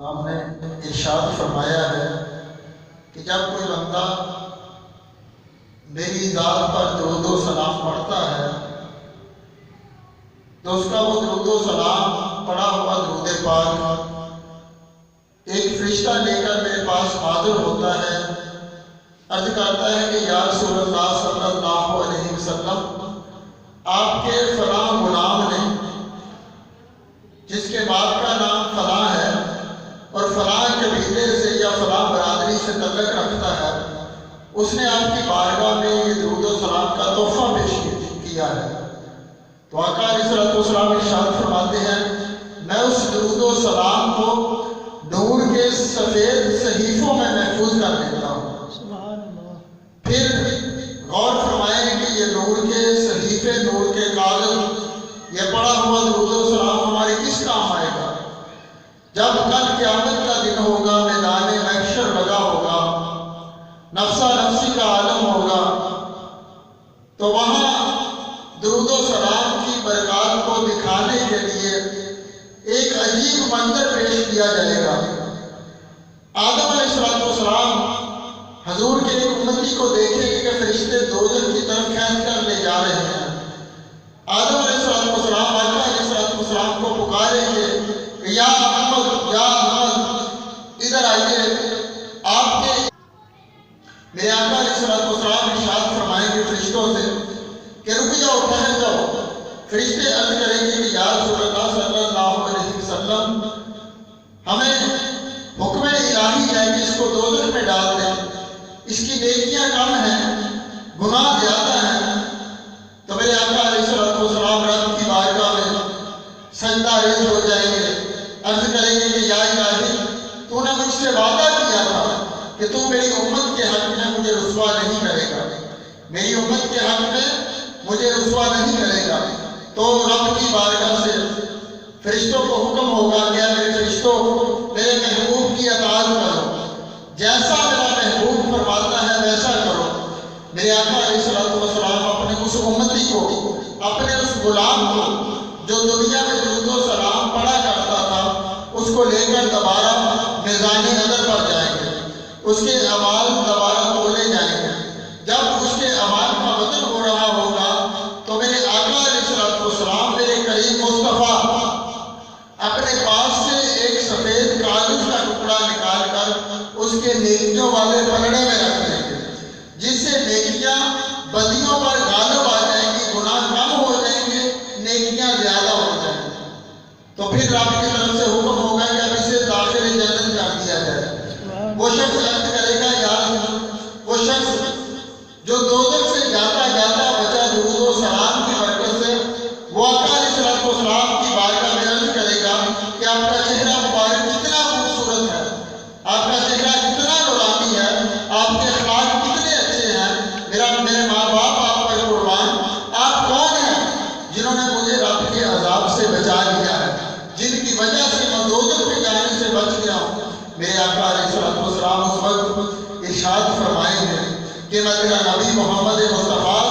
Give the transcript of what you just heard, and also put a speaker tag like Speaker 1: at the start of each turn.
Speaker 1: آپ نے ارشاد فرمایا ہے کہ جب کوئی بندہ میری ذات پر درود و سلام پڑھتا ہے تو اس کا وہ درود و سلام پڑھا ہوا درود پاک ایک فرشتہ لے کر میرے پاس حاضر ہوتا ہے، عرض کرتا ہے کہ یا رسول اللہ صلی اللہ علیہ وسلم، آپ کے فلاں غلام نے جس کے باپ کا نام فلاں ہے اور فلاں قبیلے سے یا فلاں برادری سے تعلق رکھتا ہے، اس نے آپ کی بارگاہ میں یہ درود و سلام کا تحفہ پیش کیا ہے۔ تو آقا علیہ الصلوۃ والسلام ارشاد فرماتے ہیں، میں اس درود و سلام کو نور کے سفید صحیفوں میں محفوظ کر دیتا ہوں۔ پھر غور فرمائیں کہ یہ نور کے صحیفے، نور کے کاغذ، یہ پڑھا ہوا درود و سلام ہمارے کس کام آئے گا؟ جب کل قیامت کا دن ہوگا، میدان محشر لگا ہوگا، نفسا نفسی کا عالم ہوگا، تو وہاں درود و سلام کی برکات کو دکھانے کے لیے ایک عجیب منظر پیش کیا جائے گا۔ آدم علیہ السلام حضور کے ایک امتی کو دیکھیں گے کہ فرشتے دوزخ کی طرف کھینچ کر لے جا رہے ہیں۔ آدم علیہ السلام آقا علیہ السلام کو پکاریں گے کہ یا محمد، یا محمد، ادھر آئیے۔ آپ کے میرے آقا علیہ السلام ارشاد فرمائیں گے فرشتوں سے کہ رک جاؤ، ٹھہر جاؤ۔ فرشتے عرض کریں گے کہ یا رسول اللہ صلی اللہ علیہ وسلم، ہمیں حکم الہی ہے کہ اس کو دوزخ میں ڈال دیں، اس کی نیکیاں کم ہیں، گناہ زیادہ ہیں۔ تو میرے آقا علیہ السلام رب کی بارگاہ میں سجدہ ریز ہو جائیں گے، عرض کریں گے کہ یا الہی، تو نے مجھ سے وعدہ کیا تھا کہ تو میری امت کے حق میں مجھے رسوا نہیں کرے گا، میری امت کے حق میں مجھے رسوا نہیں کرے گا۔ تو رب کی بارگاہ سے فرشتوں کو حکم ہوگا کہ میرے فرشتوں، میرے محبوب کی اطاعت کرو، جیسا میرا محبوب فرماتا ہے ویسا کرو۔ میرے آقا علیہ السلام اپنے اس امتی کو، اپنے اس غلام کو جو دنیا میں درود و سلام پڑھا کرتا تھا، اس کو لے کر دوبارہ میزان نظر پر جائیں گے، اس کے اعمال دوبارہ تولے جائیں گے۔ جب اس کے اعمال کا وزن ہو رہا ہوگا تو میرے آقا علیہ السلام، میرے کریم مصطفیٰ، اپنے پاس سے ایک سفید کاغذ کا ٹکڑا نکال کر اس کے نیکیوں والے پلڑے میں رکھ دیں گے، جس سے نیکیاں بدیوں پر غالب آ جائیں گی، گناہ کم ہو جائیں گے، نیکیاں زیادہ ہو جائیں گی۔ تو پھر رب کی طرف سے حکم ہوگا کہ اب اسے داخل جنت کر دیا جائے۔ وہ شخص عرض کرے گا یا رسول، وہ شخص جو دوزخ سے جاتا جاتا بچا درود و سلام کی برکت سے، وہ آقا علیہ السلام کی بارگاہ میں عرض کرے گا کہ آپ کا چہرہ مبارک کتنا خوبصورت ہے، آپ کا چہرہ کتنا نورانی ہے، آپ کے اخلاق کتنے اچھے ہیں، میرے ماں باپ آپ پر قربان، آپ کون ہیں جنہوں نے مجھے رب کے عذاب سے بچا لیا ہے، جن کی وجہ سے میں دوزخ میں جانے سے بچ گیا ہوں۔ میرے آقا علیہ السلام اس وقت ارشاد فرمائیں گے کہ میں تیرا نبی محمد مصطفیٰ